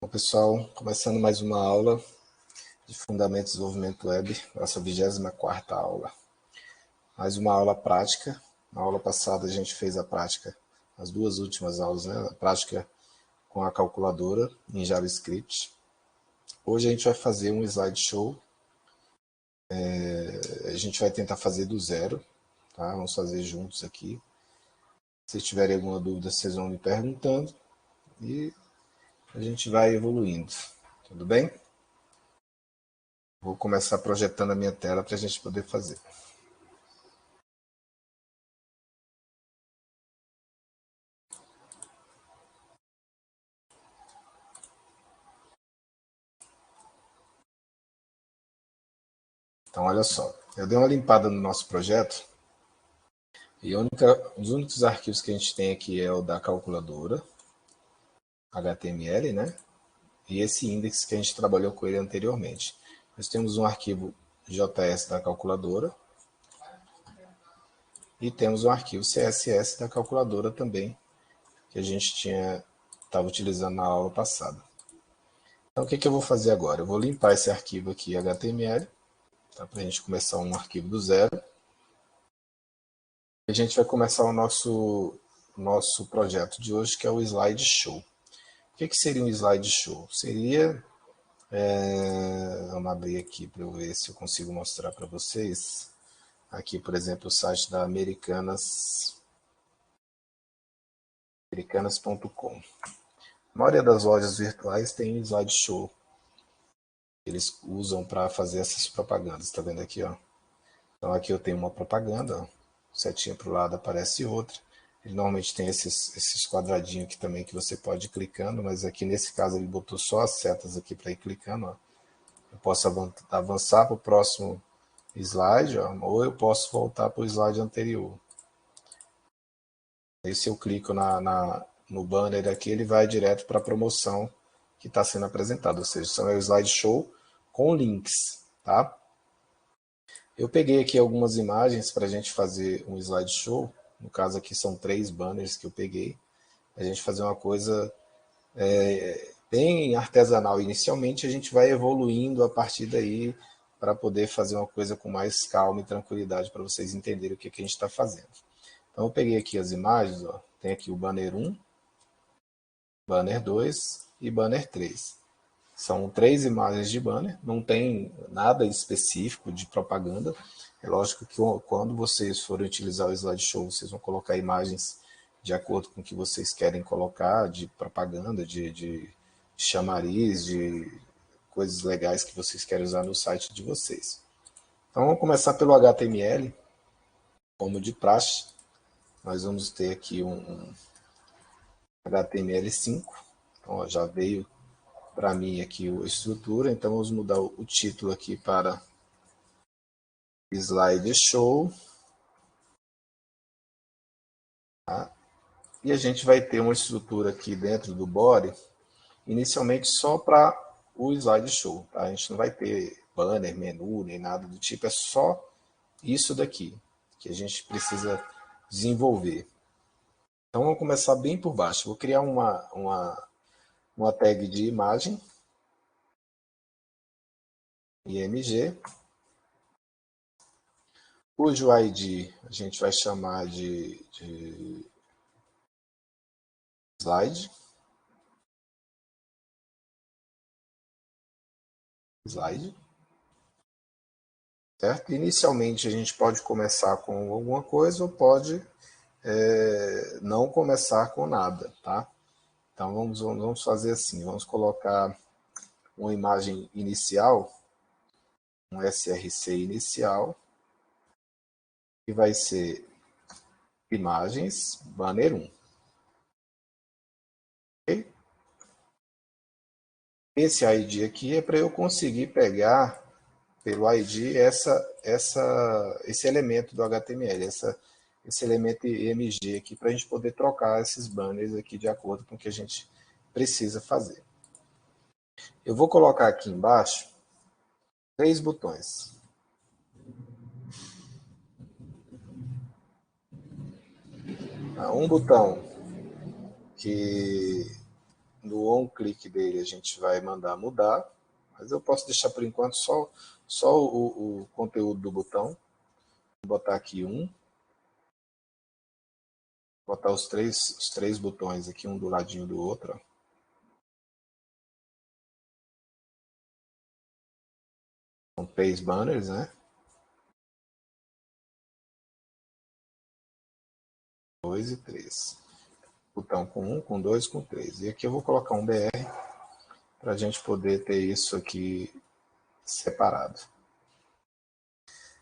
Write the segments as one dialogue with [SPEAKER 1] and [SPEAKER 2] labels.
[SPEAKER 1] Bom, pessoal, começando mais uma aula de Fundamentos de Desenvolvimento Web, nossa 24ª aula. Mais uma aula prática. Na aula passada a gente fez a prática, as duas últimas aulas, né? A prática com a calculadora em JavaScript. Hoje a gente vai fazer um slideshow. A gente vai tentar fazer do zero, tá? Vamos fazer juntos aqui. Se tiverem alguma dúvida, vocês vão me perguntando e a gente vai evoluindo. Tudo bem? Vou começar projetando a minha tela para a gente poder fazer. Então, olha só, eu dei uma limpada no nosso projeto e os únicos arquivos que a gente tem aqui é o da calculadora, HTML, né? E esse index que a gente trabalhou com ele anteriormente. Nós temos um arquivo JS da calculadora e temos um arquivo CSS da calculadora também, que a gente estava utilizando na aula passada. Então, o que eu vou fazer agora? Eu vou limpar esse arquivo aqui HTML, tá? Para a gente começar um arquivo do zero. A gente vai começar o nosso projeto de hoje, que é o slideshow. O que seria um slideshow? Seria, vamos abrir aqui para eu ver se eu consigo mostrar para vocês. Aqui, por exemplo, o site da americanas.com. A maioria das lojas virtuais tem slideshow. Eles usam para fazer essas propagandas. Está vendo aqui, ó? Então aqui eu tenho uma propaganda, ó. Setinha para o lado aparece outra. Ele normalmente tem esses quadradinhos aqui também que você pode ir clicando, mas aqui nesse caso ele botou só as setas aqui para ir clicando. Ó. Eu posso avançar para o próximo slide, ó, ou eu posso voltar para o slide anterior. Aí se eu clico no banner aqui, ele vai direto para a promoção que está sendo apresentada, ou seja, são o slideshow com links, tá? Eu peguei aqui algumas imagens para a gente fazer um slideshow. No caso aqui são 3 banners que eu peguei. A gente fazer uma coisa bem artesanal. Inicialmente a gente vai evoluindo a partir daí para poder fazer uma coisa com mais calma e tranquilidade para vocês entenderem o que a gente está fazendo. Então eu peguei aqui as imagens, ó. Tem aqui o banner 1, banner 2 e banner 3. São 3 imagens de banner, não tem nada específico de propaganda. É lógico que quando vocês forem utilizar o slideshow, vocês vão colocar imagens de acordo com o que vocês querem colocar, de propaganda, de chamariz, de coisas legais que vocês querem usar no site de vocês. Então vamos começar pelo HTML, como de praxe. Nós vamos ter aqui um HTML5, então ó, já veio para mim aqui a estrutura, então vamos mudar o título aqui para slideshow. Tá? E a gente vai ter uma estrutura aqui dentro do body, inicialmente só para o slideshow. Tá? A gente não vai ter banner, menu, nem nada do tipo, é só isso daqui que a gente precisa desenvolver. Então vamos começar bem por baixo. Vou criar uma tag de imagem, img, cujo ID a gente vai chamar de slide. Certo? Inicialmente a gente pode começar com alguma coisa ou pode não começar com nada, tá? Então vamos fazer assim, vamos colocar uma imagem inicial, um src inicial, que vai ser imagens banner 1. Okay? Esse ID aqui é para eu conseguir pegar pelo ID esse elemento do HTML, esse elemento img aqui, para a gente poder trocar esses banners aqui de acordo com o que a gente precisa fazer. Eu vou colocar aqui embaixo 3 botões. Um botão que no um clique dele a gente vai mandar mudar, mas eu posso deixar por enquanto só o conteúdo do botão. Vou botar aqui botar os três botões aqui, um do ladinho do outro. Ó. São 3 banners, né? 2 e 3. Botão com 1, com 2, com 3. E aqui eu vou colocar um BR para a gente poder ter isso aqui separado.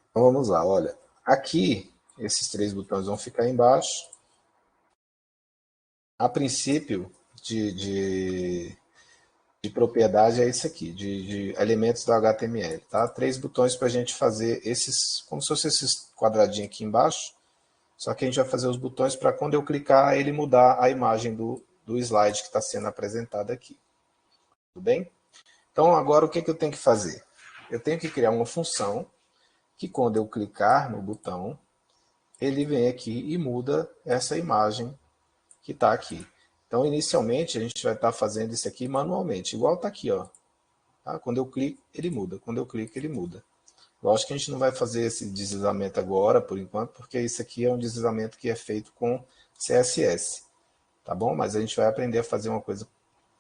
[SPEAKER 1] Então vamos lá, olha. Aqui, esses 3 botões vão ficar embaixo. A princípio de propriedade é isso aqui, de elementos do HTML. Tá? 3 botões para a gente fazer esses, como se fosse esses quadradinhos aqui embaixo. Só que a gente vai fazer os botões para quando eu clicar, ele mudar a imagem do slide que está sendo apresentado aqui. Tudo bem? Então, agora o que eu tenho que fazer? Eu tenho que criar uma função que quando eu clicar no botão, ele vem aqui e muda essa imagem que está aqui. Então, inicialmente, a gente vai estar fazendo isso aqui manualmente, igual está aqui. Ó. Tá? Quando eu clico, ele muda. Quando eu clico, ele muda. Lógico que a gente não vai fazer esse deslizamento agora, por enquanto, porque isso aqui é um deslizamento que é feito com CSS. Tá bom? Mas a gente vai aprender a fazer uma coisa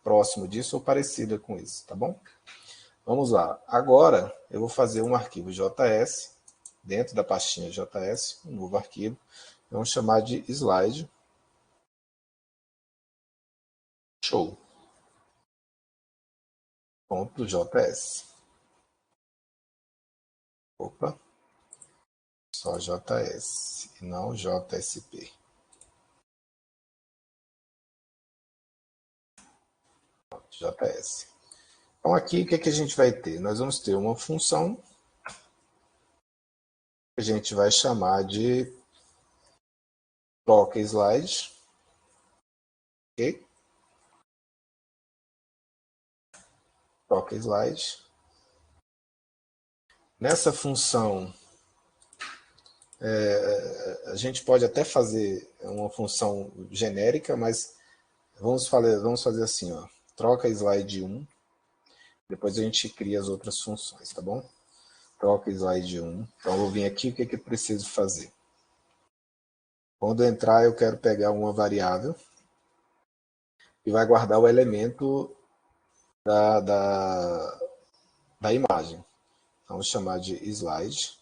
[SPEAKER 1] próximo disso ou parecida com isso, tá bom? Vamos lá. Agora, eu vou fazer um arquivo JS, dentro da pastinha JS, um novo arquivo. Vamos chamar de slide show.js. Opa, só JS e não JSP. JS. Então aqui o que a gente vai ter? Nós vamos ter uma função que a gente vai chamar de troca slide. Ok? Troca slide. Nessa função, a gente pode até fazer uma função genérica, mas vamos fazer assim, ó, troca slide 1, depois a gente cria as outras funções, tá bom? Troca slide 1. Então eu vou vir aqui, o que eu preciso fazer? Quando entrar, eu quero pegar uma variável e vai guardar o elemento da imagem. Vamos chamar de slide.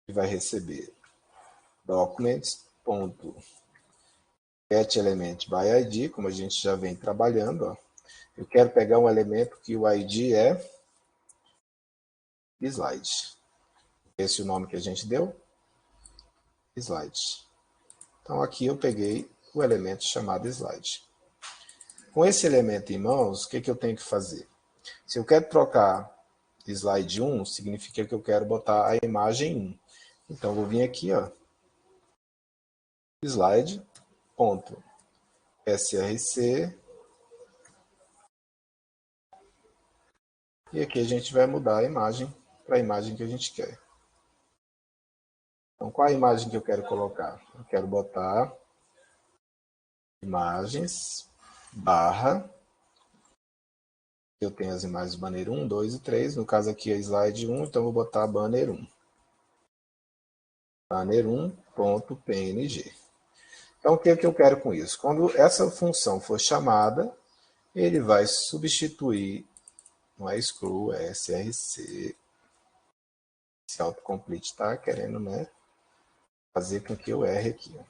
[SPEAKER 1] E vai receber documents.getElementById, como a gente já vem trabalhando. Ó. Eu quero pegar um elemento que o ID é slide. Esse é o nome que a gente deu? Slide. Então aqui eu peguei o elemento chamado slide. Com esse elemento em mãos, o que eu tenho que fazer? Se eu quero trocar slide 1, significa que eu quero botar a imagem 1. Então eu vou vir aqui, ó, slide.src, e aqui a gente vai mudar a imagem para a imagem que a gente quer. Então, qual a imagem que eu quero colocar? Eu quero botar imagens, barra, eu tenho as imagens banner 1, 2 e 3, no caso aqui é slide 1, então eu vou botar banner 1. Banner 1.png. Então, o que eu quero com isso? Quando essa função for chamada, ele vai substituir, não é screw, é src. Esse autocomplete está querendo, né, fazer com que eu erre aqui. Ó.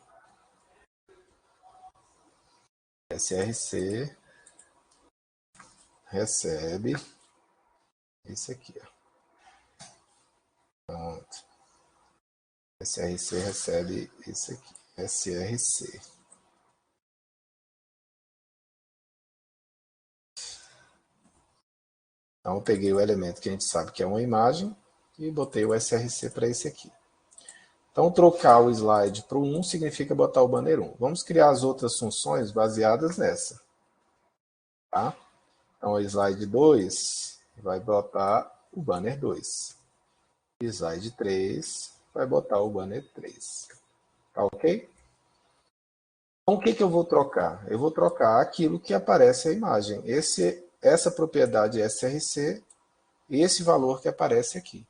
[SPEAKER 1] src recebe isso aqui. Ó. Pronto. src recebe isso aqui. src. Então, eu peguei o elemento que a gente sabe que é uma imagem e botei o src para esse aqui. Então, trocar o slide para o 1 significa botar o banner 1. Vamos criar as outras funções baseadas nessa. Tá? Então, o slide 2 vai botar o banner 2. Slide 3 vai botar o banner 3. Tá ok? Então, o que eu vou trocar? Eu vou trocar aquilo que aparece a imagem. Essa propriedade src e esse valor que aparece aqui.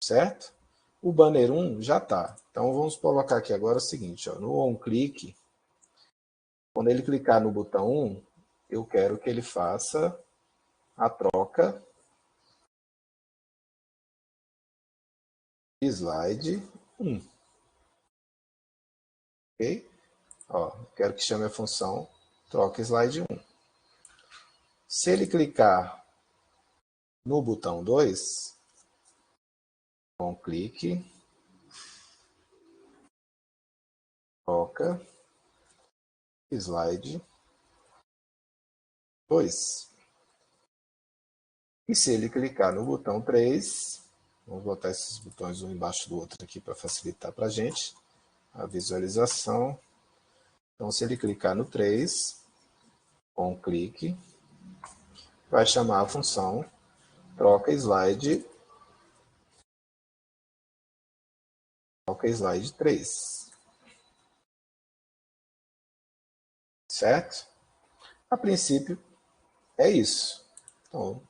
[SPEAKER 1] Certo? O banner 1 já está. Então, vamos colocar aqui agora o seguinte. Ó, no onClick, quando ele clicar no botão 1, eu quero que ele faça a troca de slide 1. Ok? Ó, quero que chame a função troca slide 1. Se ele clicar no botão 2, com clique, troca slide 2. E se ele clicar no botão 3, vamos botar esses botões um embaixo do outro aqui para facilitar para a gente a visualização. Então, se ele clicar no 3, com clique, vai chamar a função troca slide 3. Certo? A princípio, é isso. Então,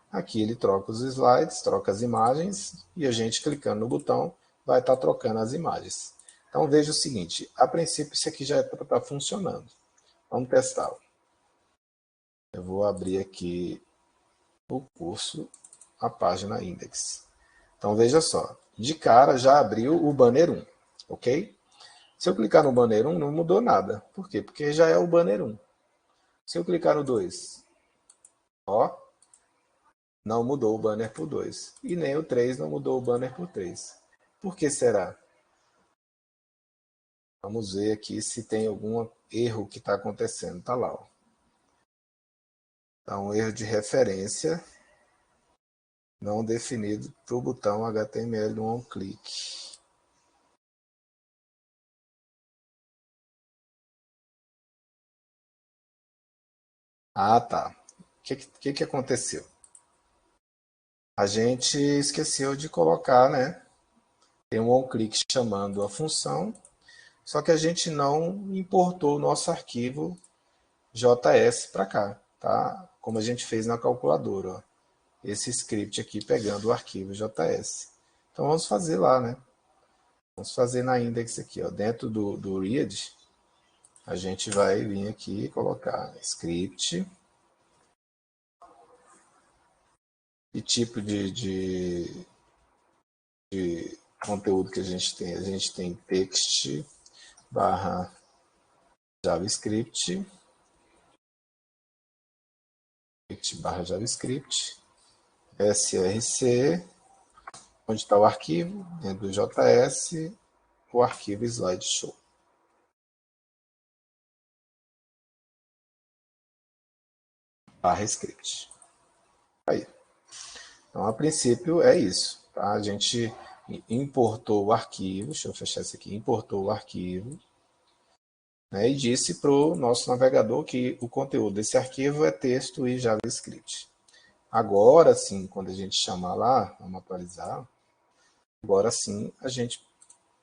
[SPEAKER 1] aqui ele troca os slides, troca as imagens, e a gente clicando no botão vai estar trocando as imagens. Então veja o seguinte, a princípio isso aqui já está funcionando. Vamos testá-lo. Eu vou abrir aqui o curso, a página index. Então veja só, de cara já abriu o banner 1, ok? Se eu clicar no banner 1 não mudou nada. Por quê? Porque já é o banner 1. Se eu clicar no 2, ó, não mudou o banner por 2. E nem o 3 não mudou o banner por 3. Por que será? Vamos ver aqui se tem algum erro que está acontecendo. Está lá. Ó. Tá um erro de referência não definido para o botão HTML no onClick. Ah, tá. O que aconteceu? A gente esqueceu de colocar, né? Tem um onClick chamando a função, só que a gente não importou o nosso arquivo JS para cá, tá? Como a gente fez na calculadora, ó. Esse script aqui pegando o arquivo JS. Então vamos fazer lá, né? Vamos fazer na index aqui, ó. Dentro do read, a gente vai vir aqui e colocar script e tipo de conteúdo que a gente tem. A gente tem text barra JavaScript, text barra JavaScript, src, onde está o arquivo, dentro do JS, o arquivo slideshow. Barra script. Aí. Então, a princípio é isso. Tá? A gente importou o arquivo, deixa eu fechar isso aqui, importou o arquivo, né, e disse para o nosso navegador que o conteúdo desse arquivo é texto e JavaScript. Agora sim, quando a gente chamar lá, vamos atualizar, agora sim a gente,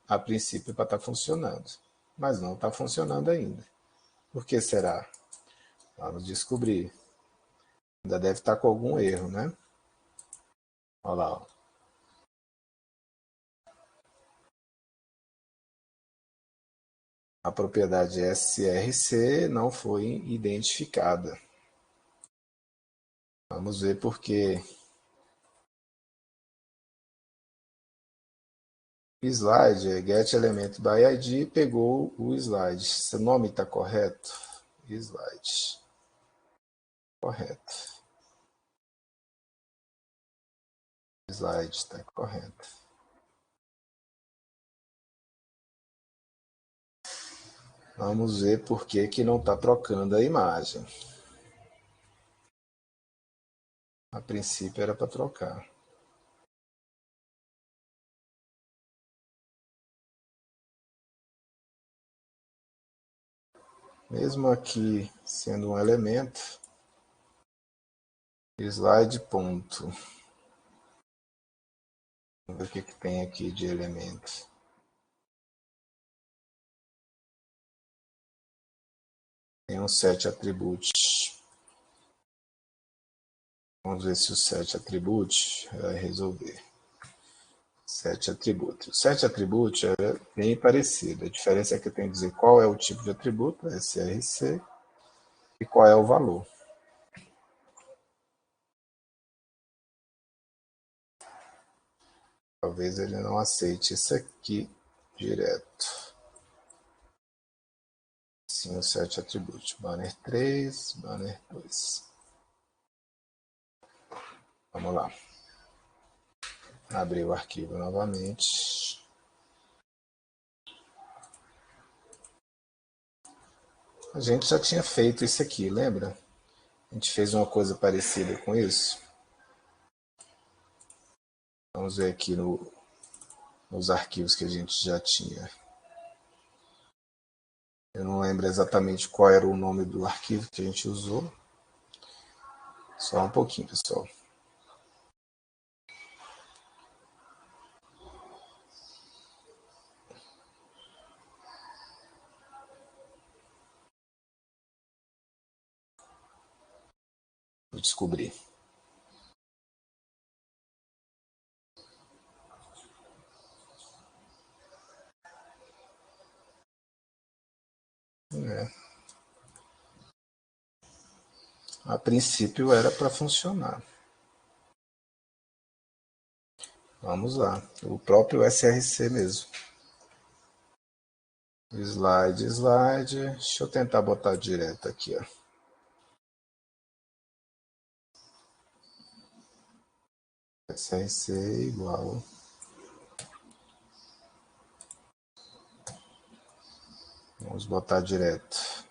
[SPEAKER 1] a princípio, para estar funcionando. Mas não está funcionando ainda. Por que será? Vamos descobrir. Ainda deve estar com algum erro, né? Olha lá, ó. A propriedade src não foi identificada. Vamos ver por quê. Slide, get element by id, pegou o slide. Seu nome está correto? Slide. Correto. Slide está correto. Vamos ver por que não está trocando a imagem. A princípio era para trocar. Mesmo aqui sendo um elemento, slide ponto. Vamos ver o que tem aqui de elemento. Tem um set attribute. Vamos ver se o set attribute vai resolver. Set attribute. O set attribute é bem parecido. A diferença é que eu tenho que dizer qual é o tipo de atributo, src, e qual é o valor. Talvez ele não aceite isso aqui direto. Sim, o set attribute. Banner 3, banner 2. Vamos lá. Abrir o arquivo novamente. A gente já tinha feito isso aqui, lembra? A gente fez uma coisa parecida com isso. Vamos ver aqui nos arquivos que a gente já tinha. Eu não lembro exatamente qual era o nome do arquivo que a gente usou. Só um pouquinho, pessoal. Vou descobrir. A princípio era para funcionar. Vamos lá. O próprio src mesmo. Slide, slide. Deixa eu tentar botar direto aqui, ó. src igual. Vamos botar direto.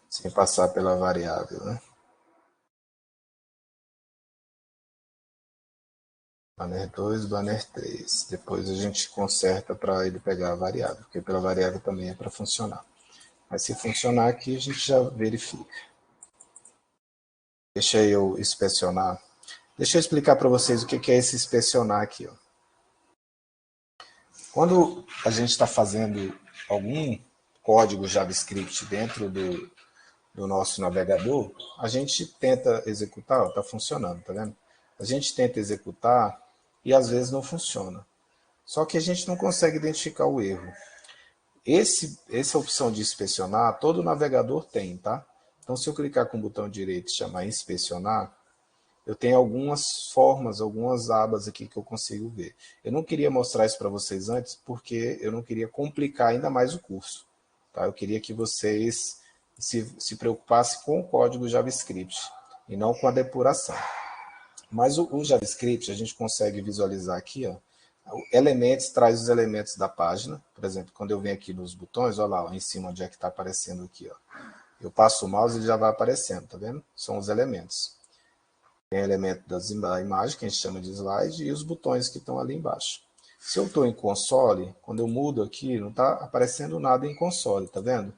[SPEAKER 1] Sem passar pela variável, né? Banner 2, banner 3. Depois a gente conserta para ele pegar a variável, porque pela variável também é para funcionar. Mas se funcionar aqui, a gente já verifica. Deixa eu inspecionar. Deixa eu explicar para vocês o que é esse inspecionar aqui, ó. Quando a gente está fazendo algum código JavaScript dentro do nosso navegador, a gente tenta executar, está funcionando, tá vendo? A gente tenta executar e às vezes não funciona. Só que a gente não consegue identificar o erro. Essa opção de inspecionar, todo navegador tem, tá? Então, se eu clicar com o botão direito e chamar inspecionar, eu tenho algumas formas, algumas abas aqui que eu consigo ver. Eu não queria mostrar isso para vocês antes, porque eu não queria complicar ainda mais o curso. Tá? Eu queria que vocês se preocupassem com o código JavaScript e não com a depuração. Mas o JavaScript a gente consegue visualizar aqui, ó, elementos, traz os elementos da página. Por exemplo, quando eu venho aqui nos botões, olha lá, ó, em cima onde é que está aparecendo aqui. Ó. Eu passo o mouse e ele já vai aparecendo, tá vendo? São os elementos. Tem elemento da imagem, que a gente chama de slide, e os botões que estão ali embaixo. Se eu estou em console, quando eu mudo aqui, não está aparecendo nada em console, tá vendo?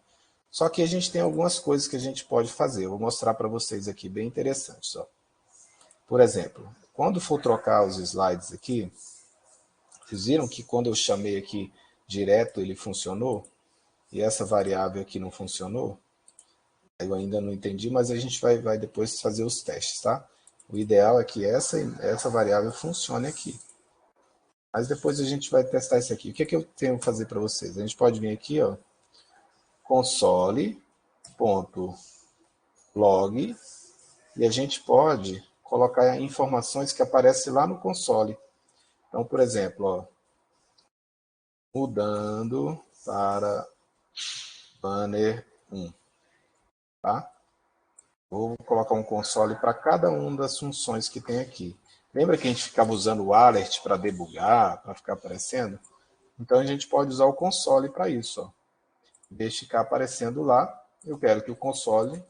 [SPEAKER 1] Só que a gente tem algumas coisas que a gente pode fazer. Eu vou mostrar para vocês aqui, bem interessantes. Ó. Por exemplo, quando for trocar os slides aqui, vocês viram que quando eu chamei aqui direto, ele funcionou? E essa variável aqui não funcionou? Eu ainda não entendi, mas a gente vai depois fazer os testes, tá? O ideal é que essa variável funcione aqui. Mas depois a gente vai testar isso aqui. O que eu tenho que fazer para vocês? A gente pode vir aqui, ó, console.log, e a gente pode colocar informações que aparecem lá no console. Então, por exemplo, ó, mudando para banner 1. Tá? Vou colocar um console para cada uma das funções que tem aqui. Lembra que a gente ficava usando o alert para debugar, para ficar aparecendo? Então a gente pode usar o console para isso. Ó. Em vez de ficar aparecendo lá, eu quero que o console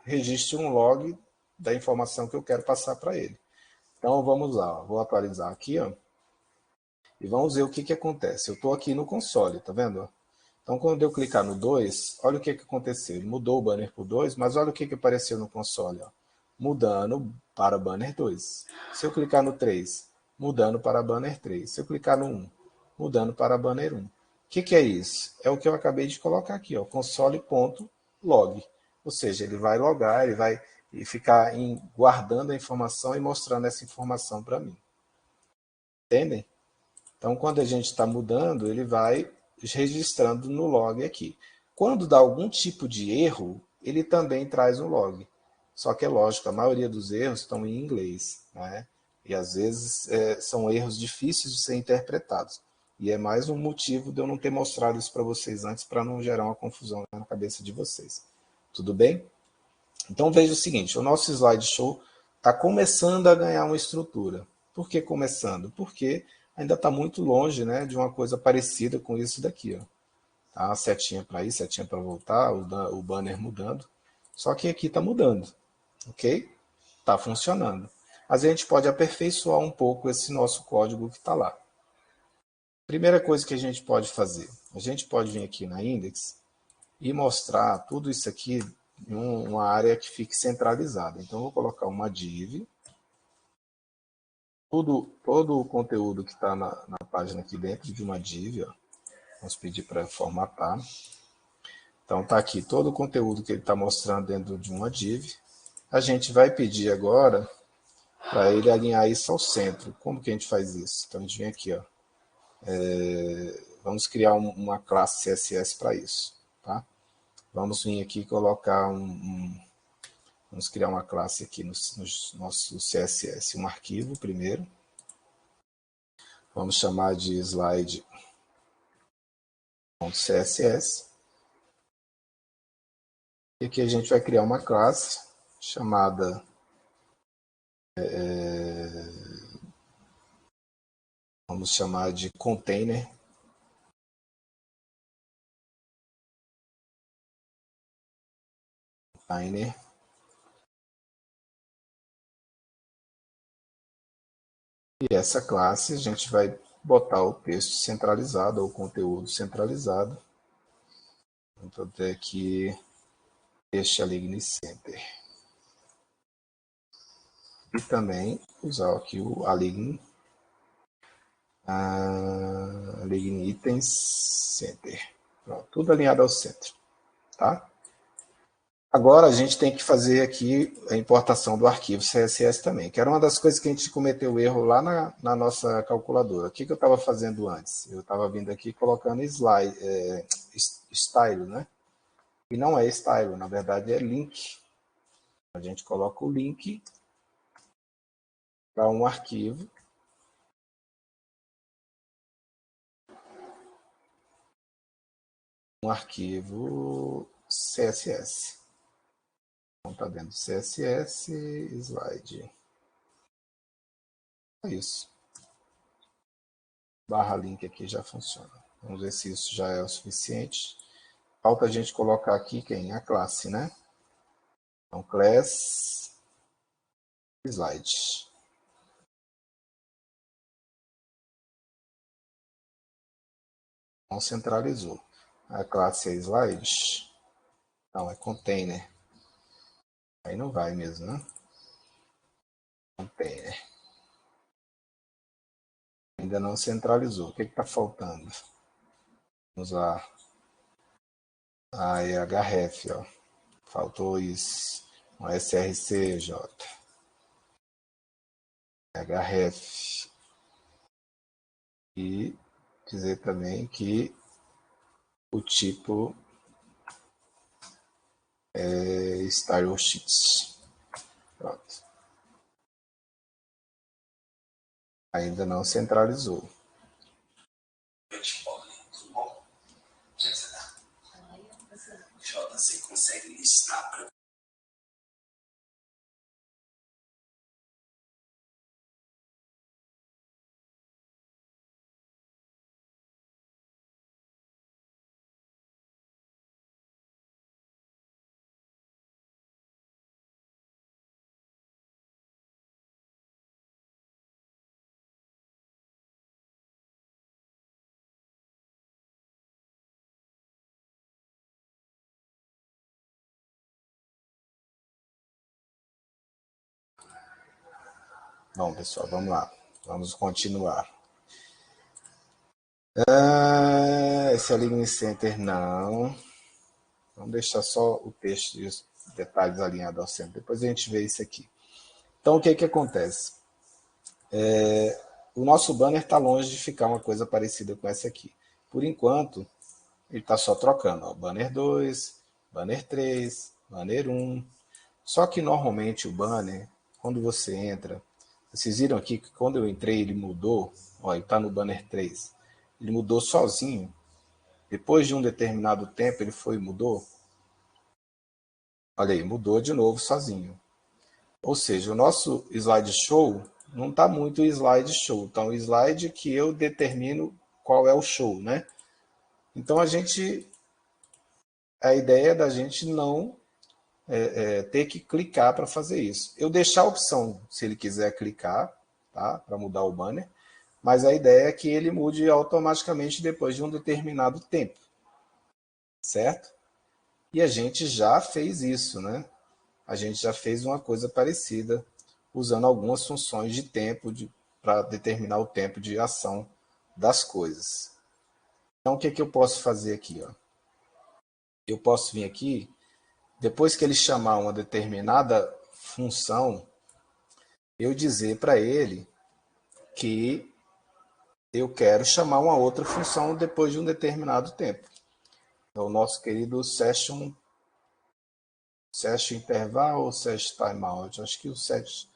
[SPEAKER 1] registre um log da informação que eu quero passar para ele. Então vamos lá, ó. Vou atualizar aqui, ó, e vamos ver o que acontece. Eu estou aqui no console, tá vendo? Então quando eu clicar no 2, olha o que aconteceu. Ele mudou o banner para o 2, mas olha o que apareceu no console. Ó. Mudando para banner 2. Se eu clicar no 3, mudando para banner 3. Se eu clicar no 1, mudando para banner 1. O que é isso? É o que eu acabei de colocar aqui, ó, console.log. Ou seja, ele vai logar, ele vai ficar guardando a informação e mostrando essa informação para mim. Entendem? Então, quando a gente está mudando, ele vai registrando no log aqui. Quando dá algum tipo de erro, ele também traz um log. Só que é lógico, a maioria dos erros estão em inglês, né? E às vezes são erros difíceis de ser interpretados. E é mais um motivo de eu não ter mostrado isso para vocês antes, para não gerar uma confusão na cabeça de vocês. Tudo bem? Então veja o seguinte, o nosso slideshow está começando a ganhar uma estrutura. Por que começando? Porque ainda está muito longe, né, de uma coisa parecida com isso daqui. Ó. Tá? A setinha para ir, setinha para voltar, o banner mudando. Só que aqui está mudando, ok? Está funcionando. Mas a gente pode aperfeiçoar um pouco esse nosso código que está lá. Primeira coisa que a gente pode fazer, a gente pode vir aqui na index e mostrar tudo isso aqui em uma área que fique centralizada. Então, eu vou colocar uma div. Todo o conteúdo que está na página aqui dentro de uma div. Ó. Vamos pedir para formatar. Então, está aqui todo o conteúdo que ele está mostrando dentro de uma div. A gente vai pedir agora para ele alinhar isso ao centro. Como que a gente faz isso? Então, a gente vem aqui. Ó. Vamos criar uma classe CSS para isso. Tá? Vamos vir aqui e colocar vamos criar uma classe aqui no nosso CSS, um arquivo primeiro. Vamos chamar de slide.css. E aqui a gente vai criar uma classe chamada vamos chamar de container. E essa classe a gente vai botar o texto centralizado ou o conteúdo centralizado. Então, ter aqui este Align Center. E também usar aqui o Align Itens Center. Pronto, tudo alinhado ao centro. Tá? Agora a gente tem que fazer aqui a importação do arquivo CSS também, que era uma das coisas que a gente cometeu o erro lá na nossa calculadora. O que eu estava fazendo antes? Eu estava vindo aqui colocando style, né? E não é style, na verdade é link. A gente coloca o link para um arquivo. Um arquivo CSS. Então está dentro do CSS, slide. É isso. Barra link aqui já funciona. Vamos ver se isso já é o suficiente. Falta a gente colocar aqui quem? A classe, né? Então, class slide. Não centralizou. A classe é slide? Não, é container. Aí não vai mesmo, né? Container. Ainda não centralizou. O que está faltando? Vamos lá. É href, ó. Faltou isso. Um srcj. Href. E dizer também que o tipo é style sheets. Pronto. Ainda não centralizou. Você consegue listar para Bom, pessoal, vamos lá. Vamos continuar. Esse Align Center não. Vamos deixar só o texto disso. detalhes alinhados ao centro. Depois a gente vê isso aqui. Então, o que que acontece? O nosso banner está longe de ficar uma coisa parecida com essa aqui. Por enquanto, ele está só trocando. Ó, banner 2, banner 3, banner 1. Só que normalmente o banner, quando você entra, vocês viram aqui que quando eu entrei ele mudou, ó, ele está no banner 3. Ele mudou sozinho. Depois de um determinado tempo ele foi e mudou. Olha aí, mudou de novo sozinho. Ou seja, o nosso slideshow não está muito slideshow. Então, o slide que eu determino qual é o show, né? Então, a ideia é da gente não ter que clicar para fazer isso. Eu deixar a opção, se ele quiser clicar, tá? Para mudar o banner, mas a ideia é que ele mude automaticamente depois de um determinado tempo, certo? E a gente já fez isso, né? A gente já fez uma coisa parecida, usando algumas funções de tempo para determinar o tempo de ação das coisas. Então, o que eu posso fazer aqui? Ó? Eu posso vir aqui, depois que ele chamar uma determinada função, eu dizer para ele que eu quero chamar uma outra função depois de um determinado tempo. É o nosso querido session interval ou set timeout. Acho que o set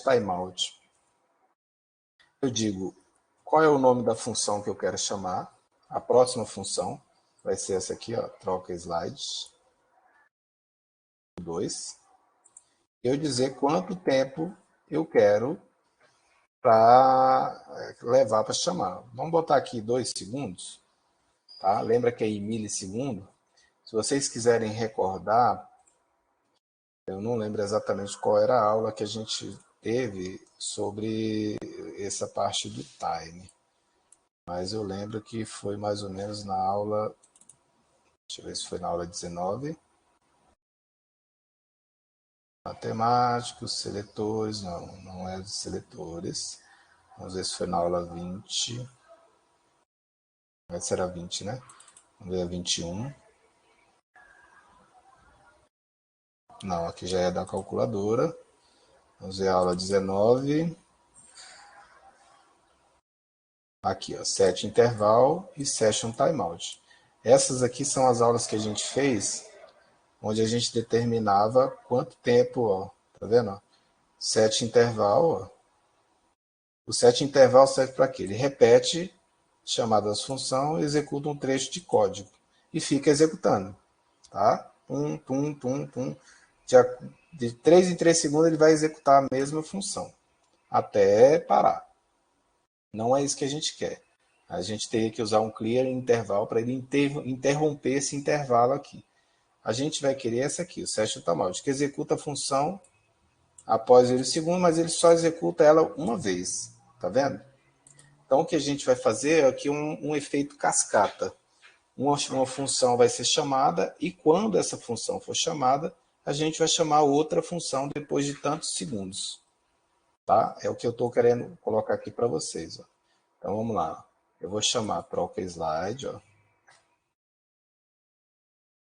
[SPEAKER 1] timeout. Eu digo qual é o nome da função que eu quero chamar. A próxima função vai ser essa aqui, ó, troca slides 2. Eu dizer quanto tempo eu quero para levar para chamar. Vamos botar aqui 2 segundos. Tá? Lembra que é em milissegundo? Se vocês quiserem recordar, eu não lembro exatamente qual era a aula que a gente teve sobre essa parte do time. Mas eu lembro que foi mais ou menos na aula... Deixa eu ver se foi na aula 19. Matemáticos, seletores... Não é dos seletores. Vamos ver se foi na aula 20. Essa era 20, né? Vamos ver a 21. Não, aqui já é da calculadora. Vamos ver a aula 19. Aqui, ó, set interval e session timeout. Essas aqui são as aulas que a gente fez, onde a gente determinava quanto tempo, ó, tá vendo? Set interval, ó. O set interval serve para quê? Ele repete chamadas função e executa um trecho de código e fica executando, tá? Pum, pum, pum, pum. De 3 em 3 segundos ele vai executar a mesma função até parar. Não é isso que a gente quer. A gente teria que usar um clear interval para ele interromper esse intervalo aqui. A gente vai querer essa aqui, o session timeout, que executa a função após ele segundo, mas ele só executa ela uma vez. Tá vendo? Então, o que a gente vai fazer é aqui um efeito cascata. Uma função vai ser chamada e quando essa função for chamada, a gente vai chamar outra função depois de tantos segundos. Tá? É o que eu estou querendo colocar aqui para vocês. Ó. Então, vamos lá. Eu vou chamar troca slide. Ó. Vou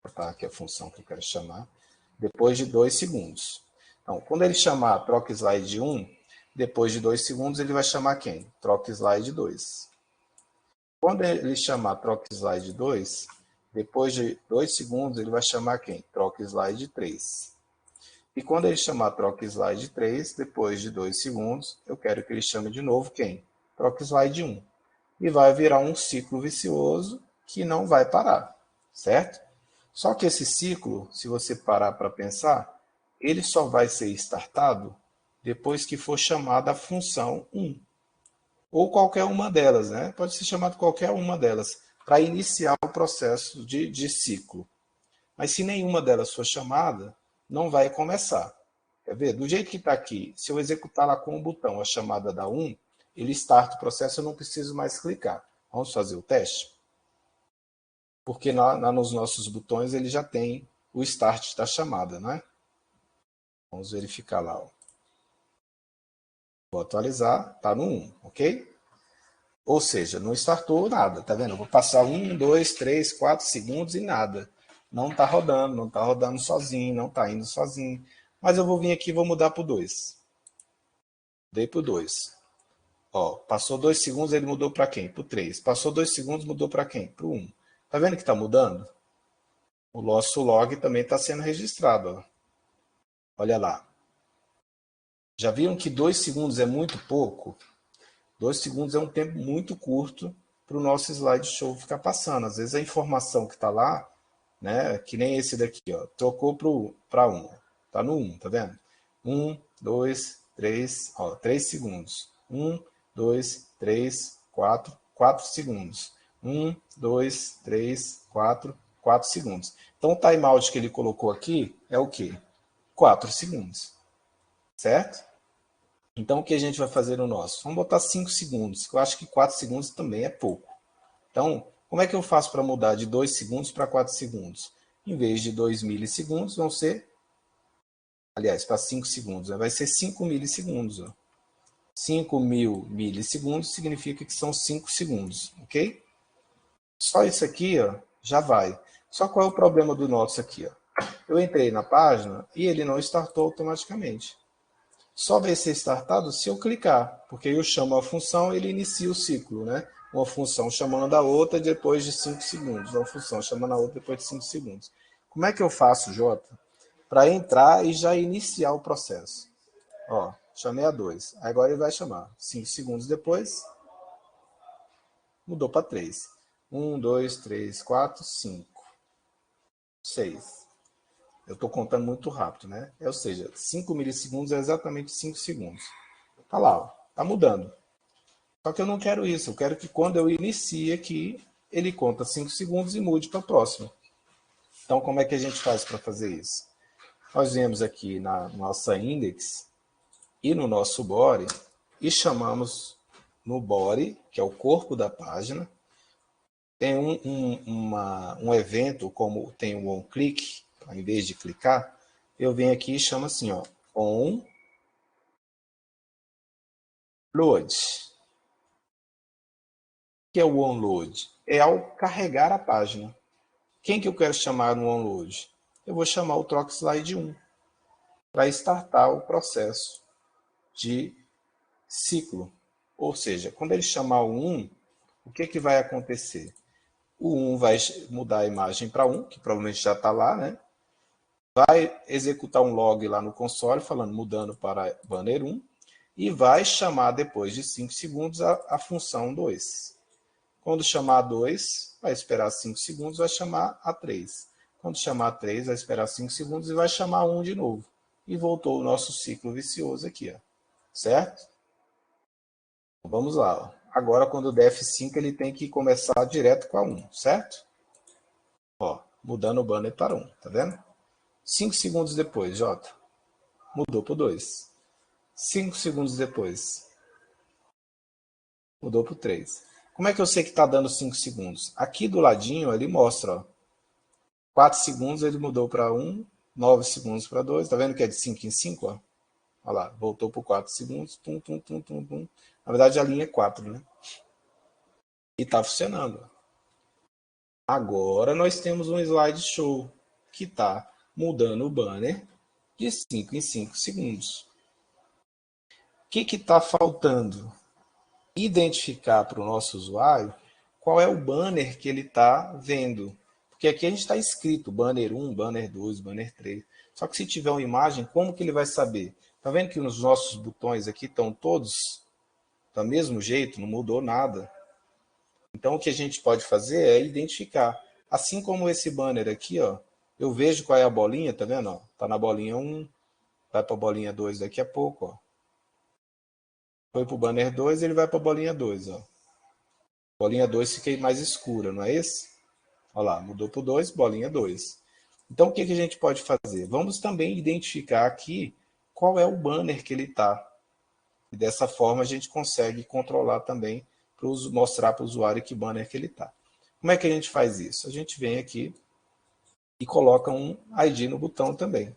[SPEAKER 1] botar aqui a função que eu quero chamar. Depois de 2 segundos. Então, quando ele chamar troca slide 1, depois de 2 segundos, ele vai chamar quem? Troca slide 2. Quando ele chamar troca slide 2, depois de 2 segundos, ele vai chamar quem? Troca slide 3. E quando ele chamar troca slide 3, depois de 2 segundos, eu quero que ele chame de novo quem? Troca slide 1. E vai virar um ciclo vicioso que não vai parar, certo? Só que esse ciclo, se você parar para pensar, ele só vai ser startado depois que for chamada a função 1. Ou qualquer uma delas, né? Pode ser chamado qualquer uma delas, para iniciar o processo de ciclo. Mas se nenhuma delas for chamada, não vai começar. Quer ver? Do jeito que está aqui, se eu executar lá com o botão a chamada da 1, ele starta o processo, eu não preciso mais clicar. Vamos fazer o teste? Porque nos nossos botões ele já tem o start da chamada, né? Vamos verificar lá. Ó. Vou atualizar, está no 1, ok? Ou seja, não startou nada, tá vendo? Eu vou passar 1, 2, 3, 4 segundos e nada. não está rodando sozinho, não está indo sozinho. Mas eu vou vir aqui e vou mudar para o 2. Dei para o 2. Ó, passou 2 segundos, ele mudou para quem? Para o 3. Passou 2 segundos, mudou para quem? Para o 1. Tá vendo que está mudando? O nosso log também está sendo registrado. Ó. Olha lá. Já viram que 2 segundos é muito pouco? 2 segundos é um tempo muito curto para o nosso slideshow ficar passando. Às vezes a informação que está lá, né, que nem esse daqui, ó, trocou para 1. Está no 1, tá vendo? 1, 2, 3, ó, 3 segundos. 1, 2, 3, 4, 4 segundos. 1, 2, 3, 4, 4 segundos. Então o timeout que ele colocou aqui é o quê? 4 segundos. Certo? Então, o que a gente vai fazer no nosso? Vamos botar 5 segundos, que eu acho que 4 segundos também é pouco. Então, como é que eu faço para mudar de 2 segundos para 4 segundos? Em vez de 2 milissegundos, vão ser, aliás, para 5 segundos, vai ser 5 milissegundos. Ó. 5.000 milissegundos significa que são 5 segundos, ok? Só isso aqui ó, já vai. Só qual é o problema do nosso aqui? Ó? Eu entrei na página e ele não startou automaticamente. Só vai ser startado se eu clicar, porque eu chamo a função e ele inicia o ciclo, né? Uma função chamando a outra depois de 5 segundos, uma função chamando a outra depois de 5 segundos. Como é que eu faço, Jota, para entrar e já iniciar o processo? Ó, chamei a 2, agora ele vai chamar. 5 segundos depois, mudou para 3. 1, 2, 3, 4, 5, 6. Eu estou contando muito rápido, né? Ou seja, 5 milissegundos é exatamente 5 segundos. Tá lá, tá mudando. Só que eu não quero isso. Eu quero que quando eu inicie aqui, ele conta 5 segundos e mude para o próximo. Então, como é que a gente faz para fazer isso? Nós viemos aqui na nossa index e no nosso body e chamamos no body, que é o corpo da página, tem um evento, como tem o onClick, em vez de clicar, eu venho aqui e chamo assim, ó, onload. O que é o onload? É ao carregar a página. Quem que eu quero chamar no onload? Eu vou chamar o troca slide 1 para startar o processo de ciclo. Ou seja, quando ele chamar o 1, o que, que vai acontecer? O 1 vai mudar a imagem para 1, que provavelmente já está lá, né? Vai executar um log lá no console, falando mudando para banner 1, e vai chamar depois de 5 segundos a função 2. Quando chamar a 2, vai esperar 5 segundos, vai chamar a 3. Quando chamar a 3, vai esperar 5 segundos e vai chamar a 1 de novo. E voltou o nosso ciclo vicioso aqui, ó. Certo? Vamos lá. Ó. Agora, quando der F5, ele tem que começar direto com a 1, certo? Ó, mudando o banner para 1, tá vendo? 5 segundos depois, J, mudou para o 2. 5 segundos depois, mudou para o 3. Como é que eu sei que está dando 5 segundos? Aqui do ladinho ele mostra, ó, 4 segundos ele mudou para 1, 9 segundos para 2, tá vendo que é de 5 em 5? Ó? Olha lá, voltou por 4 segundos, tum, tum, tum, tum, tum. Na verdade a linha é 4, né? E está funcionando. Agora nós temos um slideshow que está mudando o banner de 5 em 5 segundos. O que está faltando? Identificar para o nosso usuário qual é o banner que ele está vendo. Porque aqui a gente está escrito banner 1, banner 2, banner 3. Só que se tiver uma imagem, como que ele vai saber? Está vendo que os nossos botões aqui estão todos do mesmo jeito, não mudou nada. Então o que a gente pode fazer é identificar. Assim como esse banner aqui, ó, eu vejo qual é a bolinha, tá vendo? Está na bolinha 1, vai para a bolinha 2 daqui a pouco. Ó. Foi para o banner 2, ele vai para a bolinha 2. Ó. Bolinha 2 fica mais escura, não é esse? Olha lá, mudou para o 2, bolinha 2. Então, o que, que a gente pode fazer? Vamos também identificar aqui qual é o banner que ele está. E dessa forma, a gente consegue controlar também, mostrar para o usuário que banner que ele está. Como é que a gente faz isso? A gente vem aqui e coloca um ID no botão também.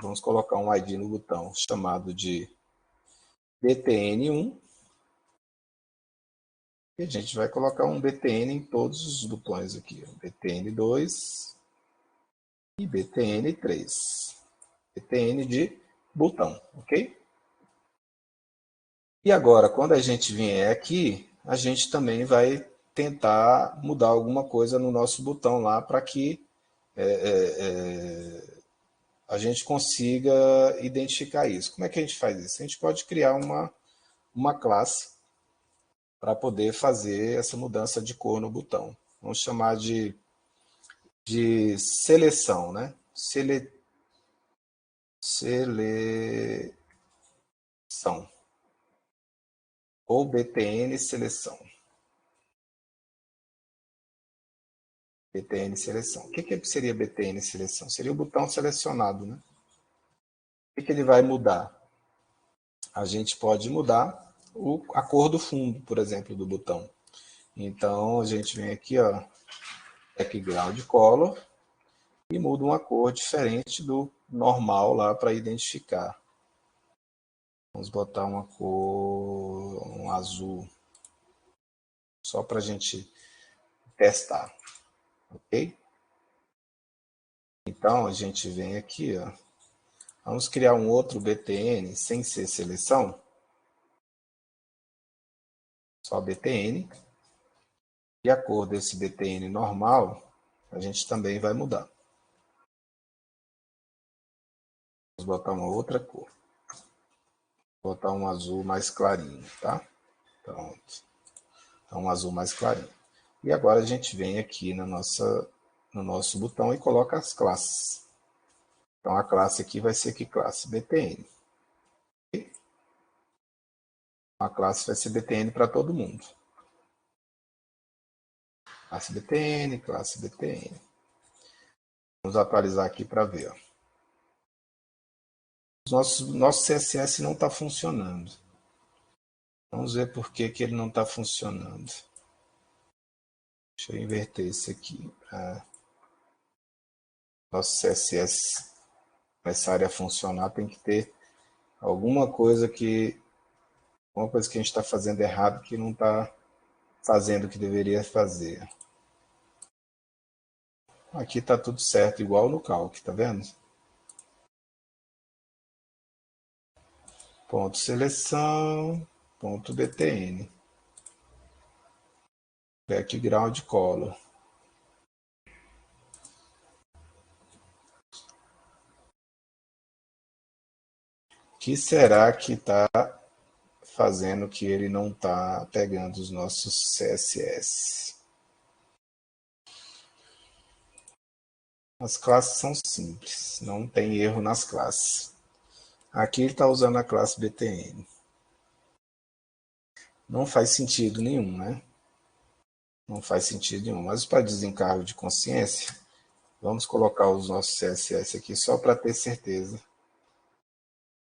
[SPEAKER 1] Vamos colocar um ID no botão chamado de btn1. E a gente vai colocar um BTN em todos os botões aqui. BTN2 e BTN3. BTN de botão, ok? E agora, quando a gente vier aqui, a gente também vai tentar mudar alguma coisa no nosso botão lá para que a gente consiga identificar isso. Como é que a gente faz isso? A gente pode criar uma classe para poder fazer essa mudança de cor no botão. Vamos chamar de seleção, né? Seleção. Ou BTN seleção. BTN seleção. O que seria BTN seleção? Seria o botão selecionado, né? O que ele vai mudar? A gente pode mudar a cor do fundo, por exemplo, do botão. Então, a gente vem aqui, ó, background color, e muda uma cor diferente do normal lá para identificar. Vamos botar uma cor, um azul, só para a gente testar, ok? Então, a gente vem aqui, ó, vamos criar um outro BTN sem ser seleção, só BTN, e a cor desse BTN normal, a gente também vai mudar. Vamos botar uma outra cor. Vou botar um azul mais clarinho, tá? Pronto. Então, um azul mais clarinho. E agora a gente vem aqui no nosso botão e coloca as classes. Então, a classe aqui vai ser que classe? BTN. A classe vai ser BTN para todo mundo. Classe BTN, classe BTN. Vamos atualizar aqui para ver. Ó. Nosso CSS não está funcionando. Vamos ver por que ele não está funcionando. Deixa eu inverter isso aqui. Nosso CSS começar a funcionar, tem que ter alguma coisa que a gente está fazendo errado que não está fazendo o que deveria fazer. Aqui está tudo certo, igual no calc, tá vendo? Ponto seleção, ponto btn, background color. O que será que está fazendo que ele não está pegando os nossos CSS? As classes são simples, não tem erro nas classes. Aqui ele está usando a classe btn. Não faz sentido nenhum, né? Não faz sentido nenhum. Mas para desencargo de consciência, vamos colocar os nossos CSS aqui só para ter certeza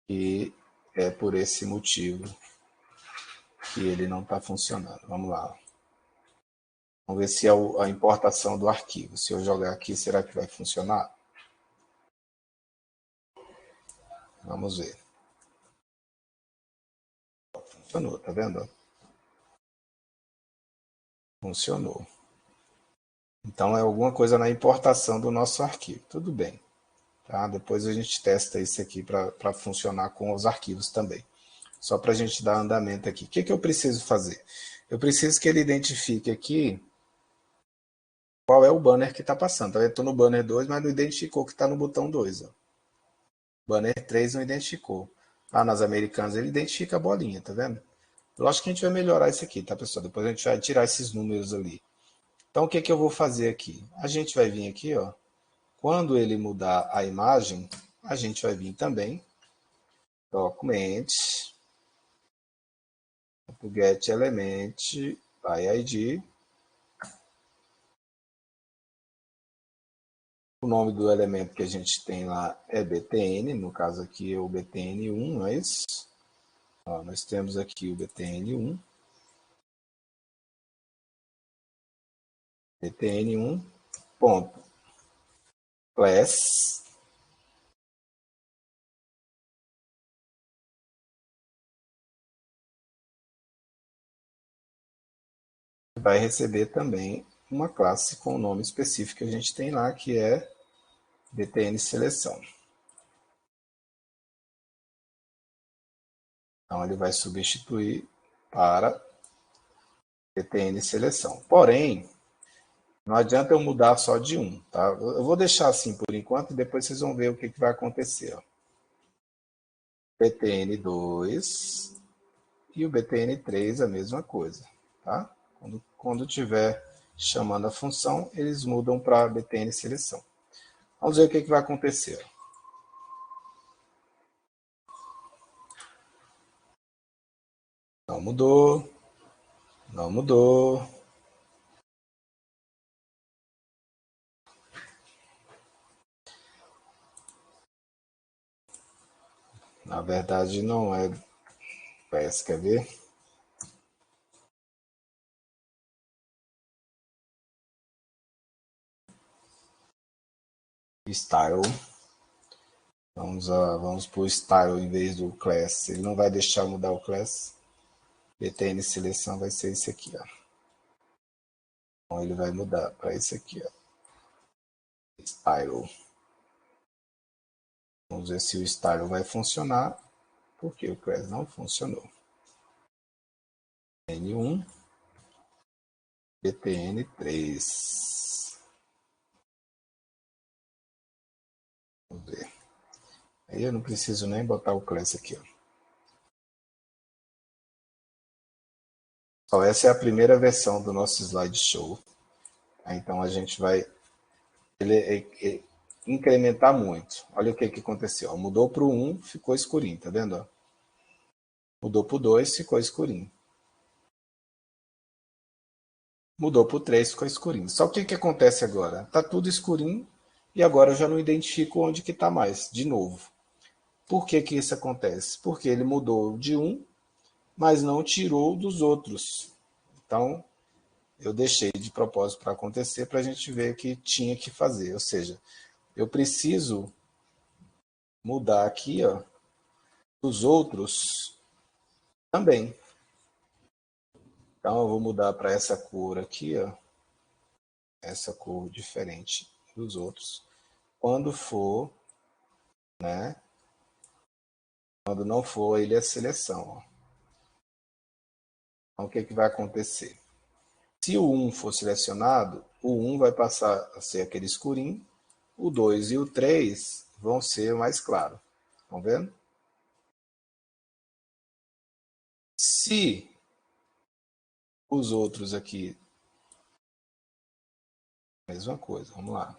[SPEAKER 1] que é por esse motivo que ele não está funcionando. Vamos lá. Vamos ver se é a importação do arquivo. Se eu jogar aqui, será que vai funcionar? Vamos ver. Funcionou, tá vendo? Funcionou. Então é alguma coisa na importação do nosso arquivo. Tudo bem. Tá? Depois a gente testa isso aqui para funcionar com os arquivos também. Só para a gente dar andamento aqui. O que eu preciso fazer? Eu preciso que ele identifique aqui qual é o banner que está passando. Eu estou no banner 2, mas não identificou que está no botão 2. Ó. Banner 3 não identificou. Lá nas americanas ele identifica a bolinha, tá vendo? Lógico que a gente vai melhorar isso aqui, tá, pessoal? Depois a gente vai tirar esses números ali. Então, o que, que eu vou fazer aqui? A gente vai vir aqui, ó. Quando ele mudar a imagem, a gente vai vir também. Document. Get element by ID. O nome do elemento que a gente tem lá é BTN, no caso aqui é o BTN1, não é isso? Ó, nós temos aqui o BTN1. BTN1, ponto, class, vai receber também uma classe com o nome específico que a gente tem lá, que é btn seleção. Então, ele vai substituir para btn seleção. Porém, não adianta eu mudar só de um, tá? Eu vou deixar assim por enquanto e depois vocês vão ver o que vai acontecer. Ó. btn2 e o btn3 a mesma coisa, tá? Quando tiver chamando a função, eles mudam para btn seleção. Vamos ver o que vai acontecer. Não mudou. Não mudou. Na verdade, não é. Parece, quer ver? Style. Vamos para o style em vez do class. Ele não vai deixar mudar o class. btn seleção vai ser esse aqui, ó. Então ele vai mudar para esse aqui, ó. Style. Vamos ver se o style vai funcionar, porque o class não funcionou. N1, btn3. Vamos ver. Aí eu não preciso nem botar o class aqui, ó. Então, essa é a primeira versão do nosso slideshow. Então a gente vai incrementar muito. Olha o que aconteceu. Mudou para o 1, ficou escurinho, tá vendo? Mudou para o 2, ficou escurinho. Mudou para o 3, ficou escurinho. Só o que acontece agora? Está tudo escurinho e agora eu já não identifico onde que está mais, de novo. Por que isso acontece? Porque ele mudou de um, mas não tirou dos outros. Então, eu deixei de propósito para acontecer para a gente ver o que tinha que fazer. Ou seja, eu preciso mudar aqui, ó, os outros também. Então, eu vou mudar para essa cor aqui, ó, essa cor diferente dos outros. Quando for, né? Quando não for, ele é seleção. Ó. Então, o que vai acontecer? Se o 1 for selecionado, o 1 vai passar a ser aquele escurinho, o 2 e o 3 vão ser mais claros. Estão vendo? Se os outros aqui, mesma coisa, vamos lá.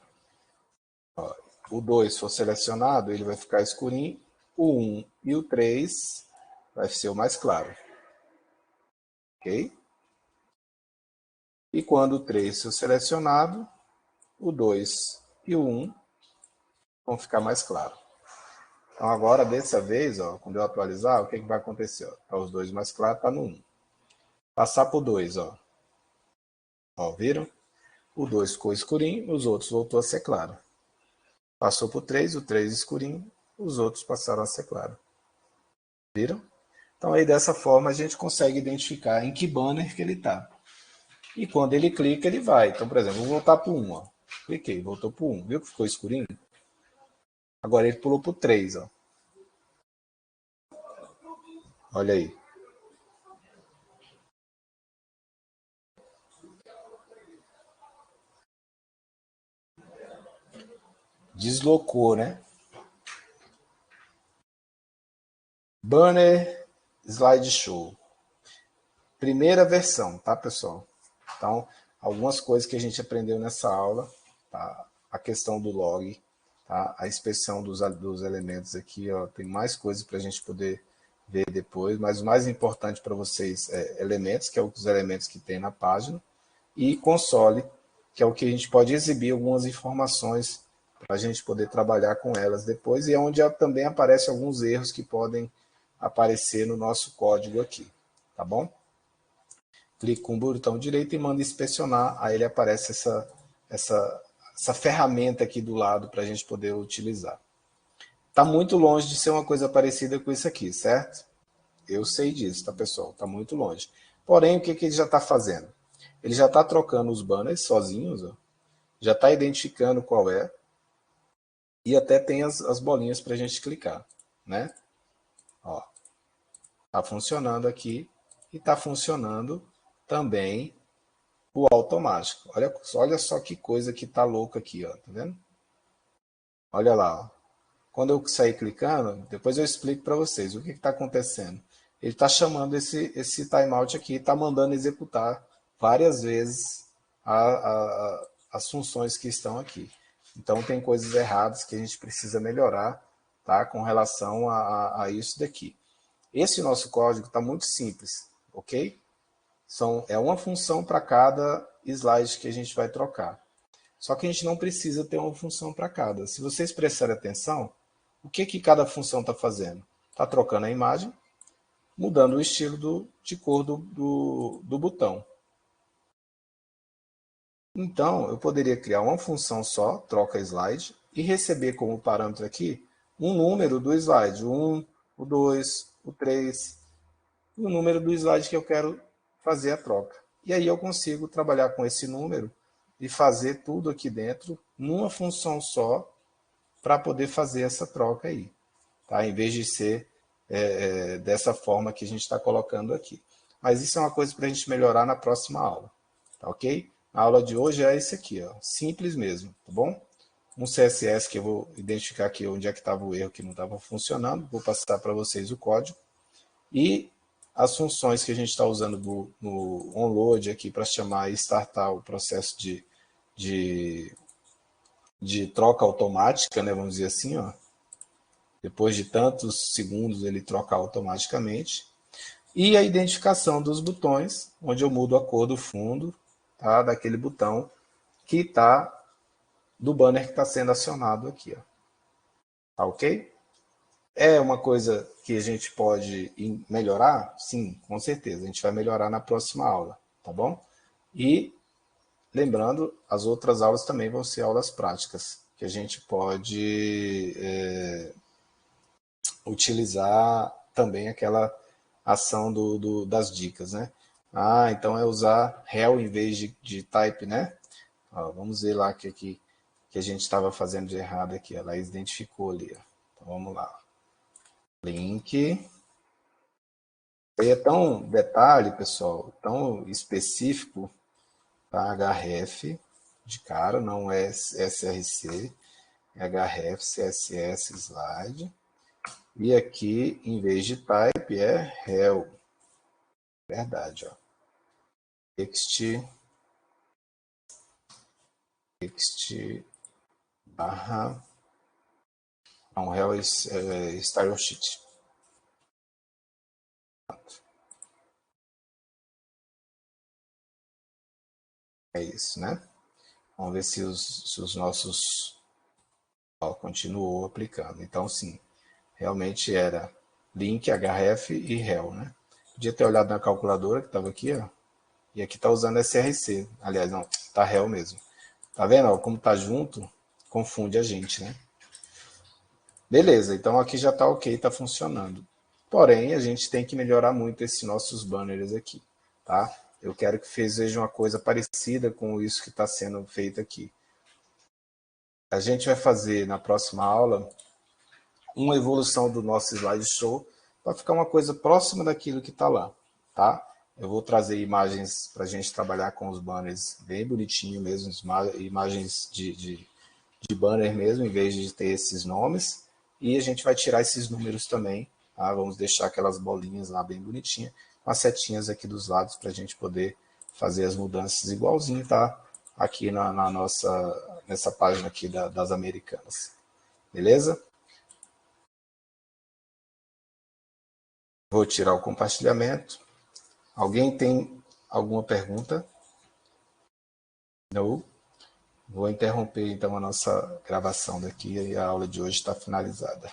[SPEAKER 1] Ó, o 2 for selecionado, ele vai ficar escurinho, o 1 e o 3 vai ser o mais claro. Ok? E quando o 3 for selecionado, o 2 e o 1 vão ficar mais claros. Então agora, dessa vez, ó, quando eu atualizar, o que vai acontecer? Tá os dois mais claros, está no 1. Passar para o 2, ó. Ó, viram? O 2 ficou escurinho, os outros voltou a ser claro. Passou para o 3 escurinho, os outros passaram a ser claro. Viram? Então aí dessa forma a gente consegue identificar em que banner que ele está. E quando ele clica, ele vai. Então, por exemplo, vou voltar para o 1. Ó. Cliquei, voltou para o 1. Viu que ficou escurinho? Agora ele pulou para o 3. Ó. Olha aí. Deslocou, né? Banner Slideshow. Primeira versão, tá, pessoal? Então, algumas coisas que a gente aprendeu nessa aula, tá? A questão do log, tá? A inspeção dos elementos aqui, ó, tem mais coisas para a gente poder ver depois, mas o mais importante para vocês é elementos, que é os elementos que tem na página, e console, que é o que a gente pode exibir algumas informações para a gente poder trabalhar com elas depois, e é onde também aparecem alguns erros que podem aparecer no nosso código aqui, tá bom? Clique com o botão direito e manda inspecionar, aí ele aparece essa ferramenta aqui do lado para a gente poder utilizar. Está muito longe de ser uma coisa parecida com isso aqui, certo? Eu sei disso, tá, pessoal? Está muito longe. Porém, o que ele já está fazendo? Ele já está trocando os banners sozinhos, ó. Já está identificando qual é, e até tem as bolinhas para a gente clicar, né? Ó, tá funcionando aqui e está funcionando também o automático. Olha só que coisa que tá louca aqui, ó, tá vendo? Olha lá, ó. Quando eu sair clicando, depois eu explico para vocês o que está acontecendo. Ele está chamando esse timeout aqui, está mandando executar várias vezes as funções que estão aqui. Então tem coisas erradas que a gente precisa melhorar, tá, com relação a isso daqui. Esse nosso código está muito simples, ok? É uma função para cada slide que a gente vai trocar. Só que a gente não precisa ter uma função para cada. Se vocês prestarem atenção, o que cada função está fazendo? Está trocando a imagem, mudando o estilo de cor do botão. Então, eu poderia criar uma função só, troca slide, e receber como parâmetro aqui um número do slide, o 1, o 2, o 3, o número do slide que eu quero fazer a troca. E aí eu consigo trabalhar com esse número e fazer tudo aqui dentro numa função só para poder fazer essa troca aí, tá? Em vez de ser dessa forma que a gente está colocando aqui. Mas isso é uma coisa para a gente melhorar na próxima aula, tá ok? A aula de hoje é esse aqui, ó, simples mesmo, tá bom? Um CSS que eu vou identificar aqui onde é que estava o erro que não estava funcionando, vou passar para vocês o código. E as funções que a gente está usando no onload aqui para chamar e startar o processo de troca automática, né, vamos dizer assim, ó. Depois de tantos segundos ele troca automaticamente. E a identificação dos botões, onde eu mudo a cor do fundo, tá, daquele botão que está do banner que está sendo acionado aqui, ó. Tá ok? É uma coisa que a gente pode melhorar? Sim, com certeza. A gente vai melhorar na próxima aula, tá bom? E lembrando, as outras aulas também vão ser aulas práticas, que a gente pode utilizar também aquela ação das dicas, né? Ah, então é usar hell em vez de type, né? Ó, vamos ver lá o que a gente estava fazendo de errado aqui. Ela identificou ali. Ó. Então vamos lá. Link. Aí é tão detalhe, pessoal, tão específico, tá? href de cara, não é src, é href css slide. E aqui, em vez de type, é hell. Verdade, ó. Text barra não, hell style sheet. É isso, né? Vamos ver se os nossos ó, continuou aplicando. Então, sim, realmente era link, href e hell, né? Podia ter olhado na calculadora que estava aqui, ó. E aqui está usando src. Aliás, não, está hell mesmo. Tá vendo? Ó, como tá junto, confunde a gente, né? Beleza, então aqui já está ok, está funcionando. Porém, a gente tem que melhorar muito esses nossos banners aqui, tá? Eu quero que vocês vejam uma coisa parecida com isso que está sendo feito aqui. A gente vai fazer na próxima aula uma evolução do nosso slideshow para ficar uma coisa próxima daquilo que está lá, tá? Eu vou trazer imagens para a gente trabalhar com os banners bem bonitinho mesmo, imagens de banner mesmo, em vez de ter esses nomes. E a gente vai tirar esses números também, tá? Vamos deixar aquelas bolinhas lá bem bonitinhas, com as setinhas aqui dos lados para a gente poder fazer as mudanças igualzinho, tá? Aqui nessa página aqui das americanas. Beleza? Vou tirar o compartilhamento. Alguém tem alguma pergunta? Não? Vou interromper então a nossa gravação daqui e a aula de hoje está finalizada.